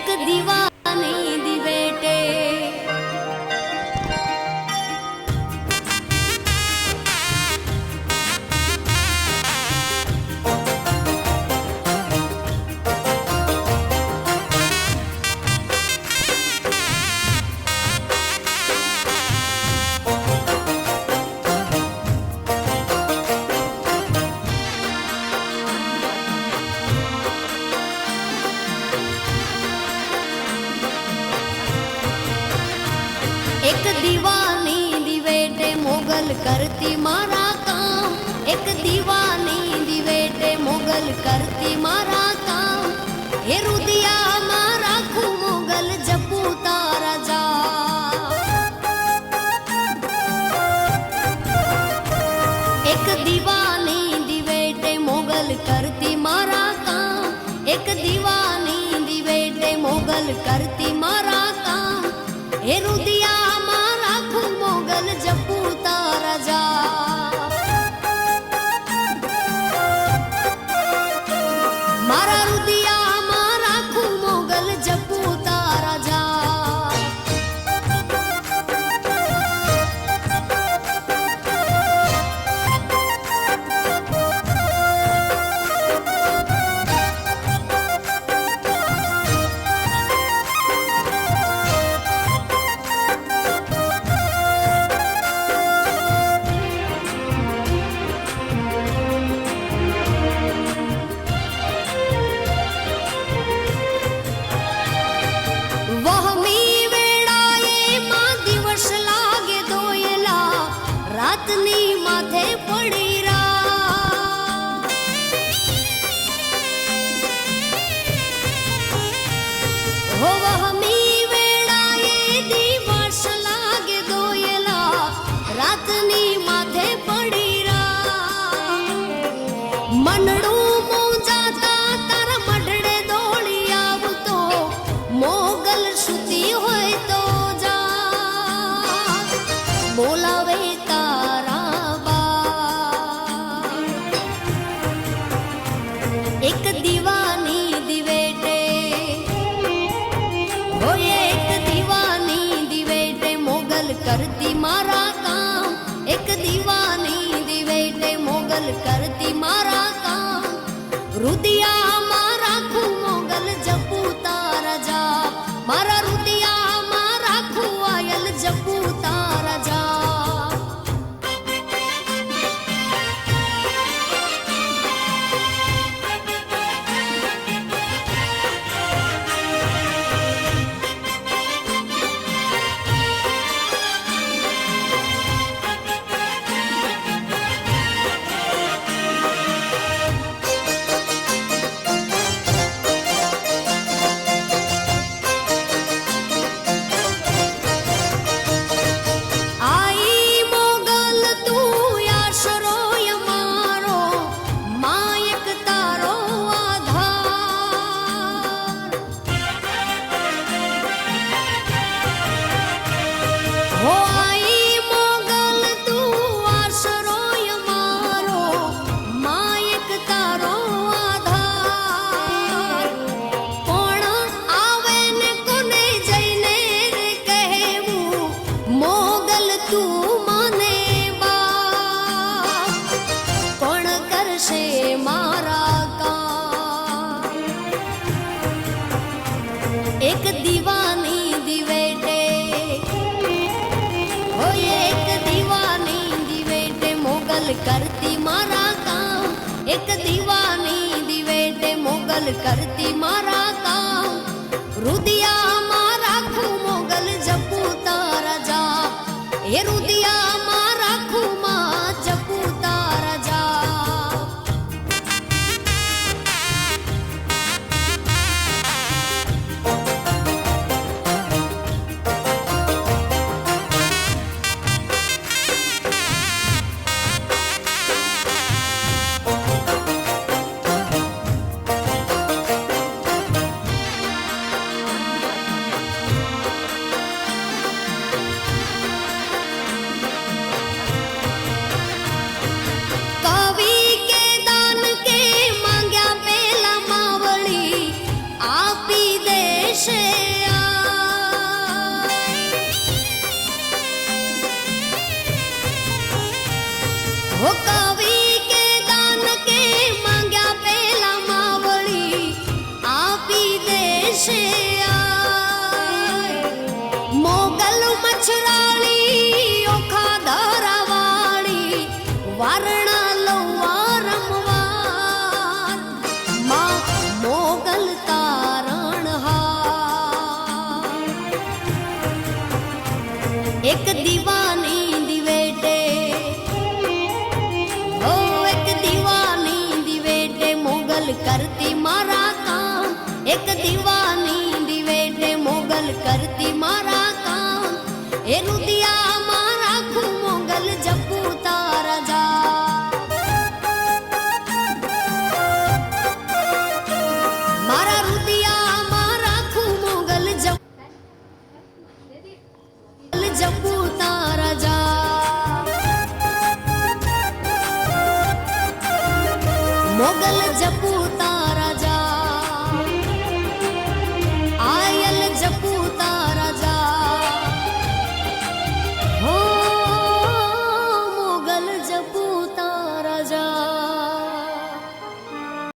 एक दीवानी दी बेटे एक दीवानी दी बेटे मोगल करती मारा काम एक दीवानी दी बेटे मोगल करती मारा काम हे रुदिया मारा खू मोगल जपू तारा जा एक दीवानी दी बेटे मोगल करती मारा काम एक दीवानी दी बेटे मोगल करती मारा काम हे रुदिया मारा खू मोगल जपू तारा जा मारा रुदिया मारा खू मोगल जपू तारा जा रातनी माथे पड़ी रा हो वहमी वेड़ा ये दिवस लागे दोयला रातनी माथे पड़ी रा मनड़ू जाता तारा मढड़े दौड़ी आवतो मोगल सुती होय तो जा बोलावे एक दीवानी दी बेटे हो एक दीवानी दी बेटे मोगल करती मारा काम एक दीवानी दी बेटे मोगल करती मारा काम रुदिया मारा खू मोगल जपू तारा जा मारा रुदिया मारा खू आयल जपू तारा जा एक दीवानी दी बेटे हो एक दीवानी दी बेटे मोगल करती मारा काम एक दीवानी दी बेटे मोगल करती मारा काम रुदिया मारा खू मोगल जपू तारा जा ये रुदिया मारा खू मा जपू तारा जा પછરાળી ઓખા ધરાવાળી વારણા લવા રમવા માં મોગલ તારણ હાર એક દીવાની દિવેટે ઓ એક દીવાની દિવેટે મોગલ કરતી મારા કામ એક દીવાની દિવેટે મોગલ કરતી મારા કામ એ રુદિયામાં રાખું મોગલ જપું તારા જા મારા રુદિયામાં રાખું મોગલ જપું તારા જા મોગલ જપું